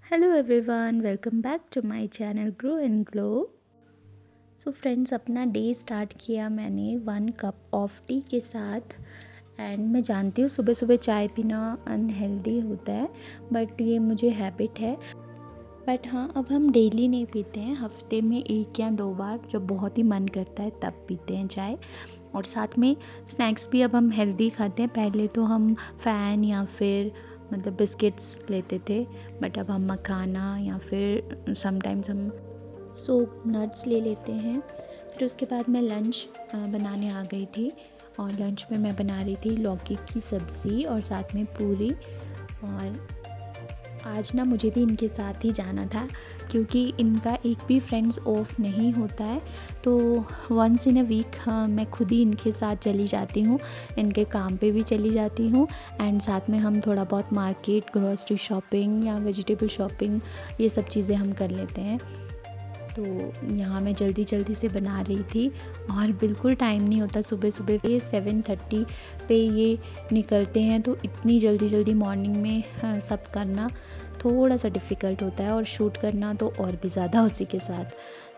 Hello everyone, welcome back to my channel grow and glow. So friends, अपना day start किया मैंने 1 cup of T के साथ। And मैं जानती हूँ सुबह सुबह चाय पीना अनहेल्दी होता है, बट ये मुझे हैबिट है। बट हाँ, अब हम डेली नहीं पीते हैं, हफ्ते में 1 या 2 बार जब बहुत ही मन करता है तब पीते हैं चाय। और साथ में स्नैक्स भी अब हम हेल्दी खाते हैं। पहले तो हम फ़ैन या फिर बिस्किट्स लेते थे, बट अब हम मखाना या फिर समटाइम्स हम सोक नट्स ले लेते हैं। फिर उसके बाद मैं लंच बनाने आ गई थी, और लंच में मैं बना रही थी लौकी की सब्ज़ी और साथ में पूरी। और आज ना मुझे भी इनके साथ ही जाना था, क्योंकि इनका एक भी फ्रेंड्स ऑफ नहीं होता है। तो वंस इन अ वीक मैं खुद ही इनके साथ चली जाती हूँ, इनके काम पे भी चली जाती हूँ। एंड साथ में हम थोड़ा बहुत मार्केट, ग्रोसरी शॉपिंग या वेजिटेबल शॉपिंग, ये सब चीज़ें हम कर लेते हैं। तो यहाँ मैं जल्दी जल्दी से बना रही थी, और बिल्कुल टाइम नहीं होता। सुबह सुबह ये 7:30 पे ये निकलते हैं, तो इतनी जल्दी जल्दी मॉर्निंग में सब करना थोड़ा सा डिफ़िकल्ट होता है, और शूट करना तो और भी ज़्यादा उसी के साथ।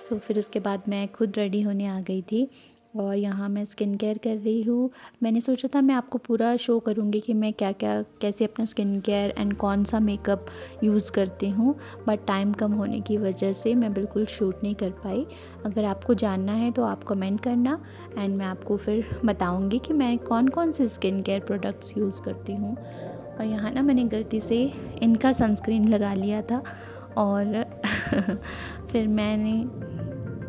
सो फिर उसके बाद मैं खुद रेडी होने आ गई थी, और यहाँ मैं स्किन केयर कर रही हूँ। मैंने सोचा था मैं आपको पूरा शो करूँगी कि मैं क्या क्या कैसे अपना स्किन केयर एंड कौन सा मेकअप यूज़ करती हूँ, बट टाइम कम होने की वजह से मैं बिल्कुल शूट नहीं कर पाई। अगर आपको जानना है तो आप कमेंट करना, एंड मैं आपको फिर बताऊँगी कि मैं कौन कौन से स्किन केयर प्रोडक्ट्स यूज़ करती हूँ। और यहाँ ना मैंने गलती से इनका सनस्क्रीन लगा लिया था, और फिर मैंने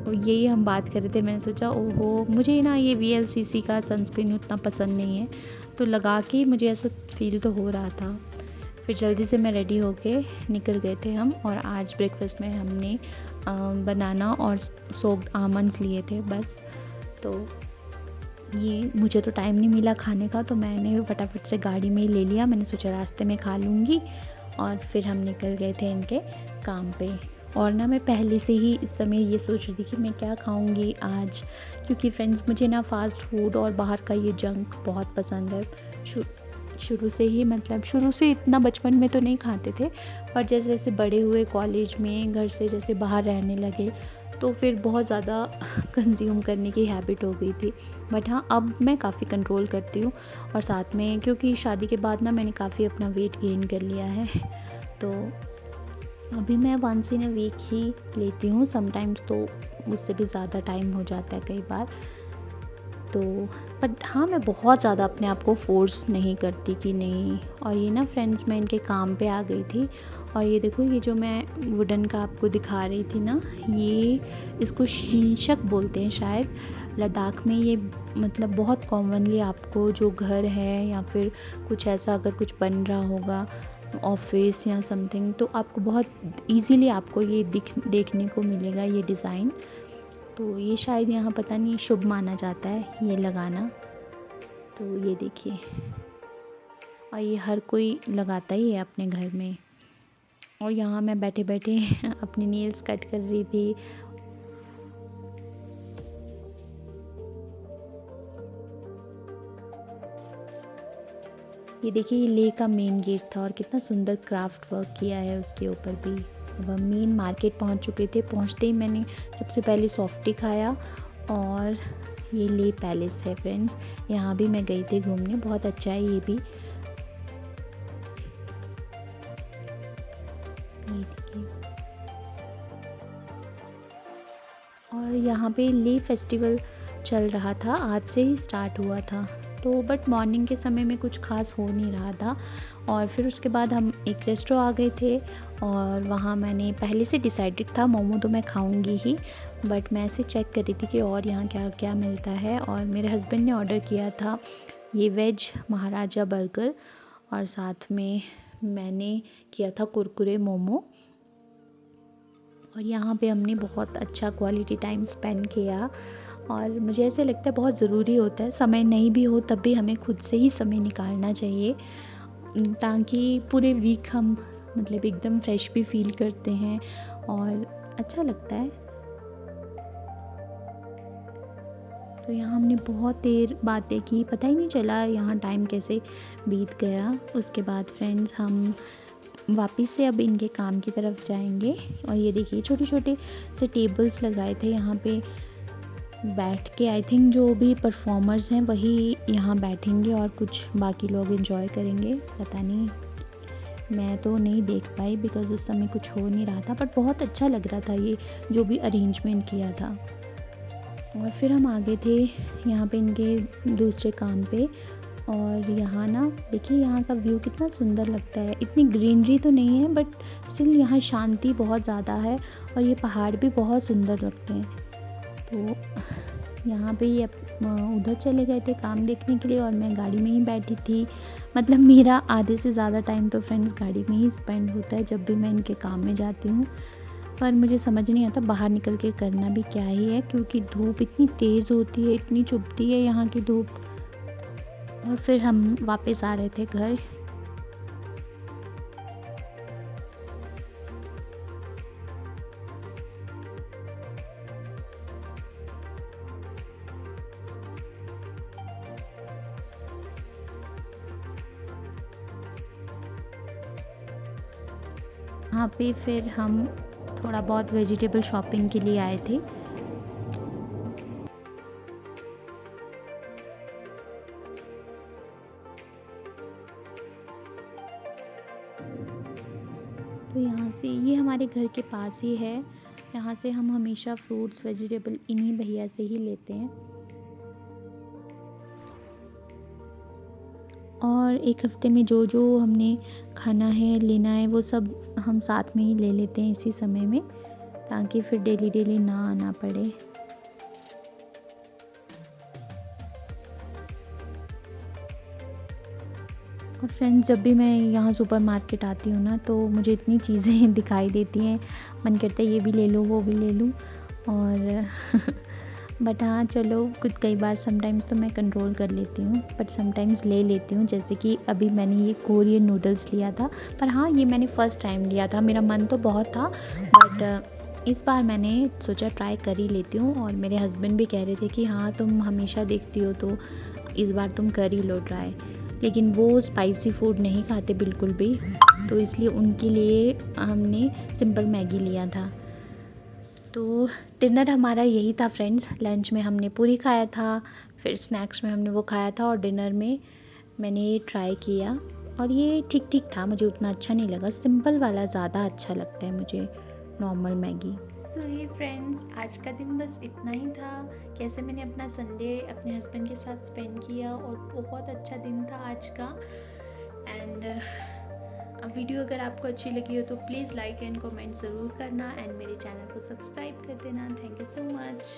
यही हम बात कर रहे थे, मैंने सोचा ओहो, मुझे ना ये VLCC का सनस्क्रीन उतना पसंद नहीं है, तो लगा के मुझे ऐसा फील तो हो रहा था। फिर जल्दी से मैं रेडी होके निकल गए थे हम, और आज ब्रेकफास्ट में हमने बनाना और सोक्ड आमंड्स लिए थे बस। तो ये मुझे तो टाइम नहीं मिला खाने का, तो मैंने फटाफट से गाड़ी में ही ले लिया। मैंने सोचा रास्ते में खा लूँगी, और फिर हम निकल गए थे इनके काम पे। और ना मैं पहले से ही इस समय ये सोच रही थी कि मैं क्या खाऊंगी आज, क्योंकि फ्रेंड्स मुझे ना फ़ास्ट फूड और बाहर का ये जंक बहुत पसंद है। शुरू से ही, शुरू से इतना बचपन में तो नहीं खाते थे, पर जैसे जैसे बड़े हुए, कॉलेज में, घर से जैसे बाहर रहने लगे, तो फिर बहुत ज़्यादा कंज्यूम करने की हैबिट हो गई थी। बट हाँ, अब मैं काफ़ी कंट्रोल करती हूँ। और साथ में क्योंकि शादी के बाद ना मैंने काफ़ी अपना वेट गेन कर लिया है, तो अभी मैं वंस इन अ वीक ही लेती हूँ। समटाइम्स तो उससे भी ज़्यादा टाइम हो जाता है कई बार। तो बट हाँ, मैं बहुत ज़्यादा अपने आप को फोर्स नहीं करती कि नहीं। और ये ना फ्रेंड्स, मैं इनके काम पे आ गई थी, और ये देखो, ये जो मैं वुडन का आपको दिखा रही थी ना, ये इसको शींशक बोलते हैं शायद लद्दाख में। ये बहुत कॉमनली आपको जो घर है या फिर कुछ ऐसा अगर कुछ बन रहा होगा, ऑफिस या समथिंग, तो आपको बहुत इजीली आपको ये देखने को मिलेगा ये डिज़ाइन। तो ये शायद यहाँ पता नहीं शुभ माना जाता है ये लगाना। तो ये देखिए, और ये हर कोई लगाता ही है अपने घर में। और यहाँ मैं बैठे बैठे अपनी नेल्स कट कर रही थी। ये देखिए, ये ले का मेन गेट था, और कितना सुंदर क्राफ्ट वर्क किया है उसके ऊपर भी। अब हम मेन मार्केट पहुंच चुके थे। पहुंचते ही मैंने सबसे पहले सॉफ्टी खाया, और ये ले पैलेस है फ्रेंड्स, यहाँ भी मैं गई थी घूमने, बहुत अच्छा है ये भी। ये देखिए, और यहाँ पे ले फेस्टिवल चल रहा था, आज से ही स्टार्ट हुआ था। तो बट मॉर्निंग के समय में कुछ खास हो नहीं रहा था। और फिर उसके बाद हम एक रेस्टोरेंट आ गए थे, और वहाँ मैंने पहले से डिसाइडेड था मोमो तो मैं खाऊंगी ही, बट मैं ऐसे चेक कर रही थी कि और यहाँ क्या क्या मिलता है। और मेरे हस्बैंड ने ऑर्डर किया था ये वेज महाराजा बर्गर, और साथ में मैंने किया था कुरकुरे मोमो। और यहाँ पे हमने बहुत अच्छा क्वालिटी टाइम स्पेंड किया। और मुझे ऐसे लगता है बहुत ज़रूरी होता है, समय नहीं भी हो तब भी हमें खुद से ही समय निकालना चाहिए, ताकि पूरे वीक हम एकदम फ्रेश भी फील करते हैं और अच्छा लगता है। तो यहाँ हमने बहुत देर बातें की, पता ही नहीं चला यहाँ टाइम कैसे बीत गया। उसके बाद फ्रेंड्स हम वापस से अब इनके काम की तरफ जाएंगे। और ये देखिए छोटे छोटे से टेबल्स लगाए थे यहाँ पे बैठ के। आई थिंक जो भी परफॉर्मर्स हैं वही यहाँ बैठेंगे और कुछ बाकी लोग एंजॉय करेंगे, पता नहीं, मैं तो नहीं देख पाई बिकॉज़ उस समय कुछ हो नहीं रहा था, बट बहुत अच्छा लग रहा था ये जो भी अरेंजमेंट किया था। और फिर हम आगे थे यहाँ पे इनके दूसरे काम पे। और यहाँ ना देखिए यहाँ का व्यू कितना सुंदर लगता है। इतनी ग्रीनरी तो नहीं है बट स्टिल यहाँ शांति बहुत ज़्यादा है और ये पहाड़ भी बहुत सुंदर लगते हैं। तो यहाँ पे ये उधर चले गए थे काम देखने के लिए और मैं गाड़ी में ही बैठी थी। मतलब मेरा आधे से ज़्यादा टाइम तो फ्रेंड्स गाड़ी में ही स्पेंड होता है जब भी मैं इनके काम में जाती हूँ। पर मुझे समझ नहीं आता बाहर निकल के करना भी क्या ही है, क्योंकि धूप इतनी तेज़ होती है, इतनी चुभती है यहाँ की धूप। और फिर हम वापस आ रहे थे घर। यहाँ पे फिर हम थोड़ा बहुत वेजिटेबल शॉपिंग के लिए आए थे। तो यहाँ से ये हमारे घर के पास ही है, यहाँ से हम हमेशा फ्रूट्स वेजिटेबल इन्हीं भैया से ही लेते हैं। और एक हफ्ते में जो जो हमने खाना है लेना है वो सब हम साथ में ही ले लेते हैं इसी समय में, ताकि फिर डेली डेली ना आना पड़े। और फ्रेंड्स जब भी मैं यहाँ सुपर मार्केट आती हूँ ना तो मुझे इतनी चीज़ें दिखाई देती हैं, मन करता है ये भी ले लूँ वो भी ले लूँ। और बट हाँ चलो कुछ कई बार समटाइम्स तो मैं कंट्रोल कर लेती हूँ, बट समटाइम्स ले लेती हूँ। जैसे कि अभी मैंने ये कोरियन नूडल्स लिया था, पर हाँ ये मैंने फ़र्स्ट टाइम लिया था, मेरा मन तो बहुत था बट इस बार मैंने सोचा ट्राई कर ही लेती हूँ। और मेरे हस्बैंड भी कह रहे थे कि हाँ तुम हमेशा देखती हो तो इस बार तुम कर ही लो ट्राई, लेकिन वो स्पाइसी फूड नहीं खाते बिल्कुल भी, तो इसलिए उनके लिए हमने सिंपल मैगी लिया था। तो डिनर हमारा यही था फ्रेंड्स। लंच में हमने पूरी खाया था, फिर स्नैक्स में हमने वो खाया था और डिनर में मैंने ये ट्राई किया और ये ठीक ठीक था, मुझे उतना अच्छा नहीं लगा। सिंपल वाला ज़्यादा अच्छा लगता है मुझे, नॉर्मल मैगी। सो ये फ्रेंड्स आज का दिन बस इतना ही था। कैसे मैंने अपना संडे अपने हस्बैंड के साथ स्पेंड किया और बहुत अच्छा दिन था आज का। एंड अब वीडियो अगर आपको अच्छी लगी हो तो प्लीज़ लाइक एंड कमेंट ज़रूर करना एंड मेरे चैनल को सब्सक्राइब कर देना। Thank you so much.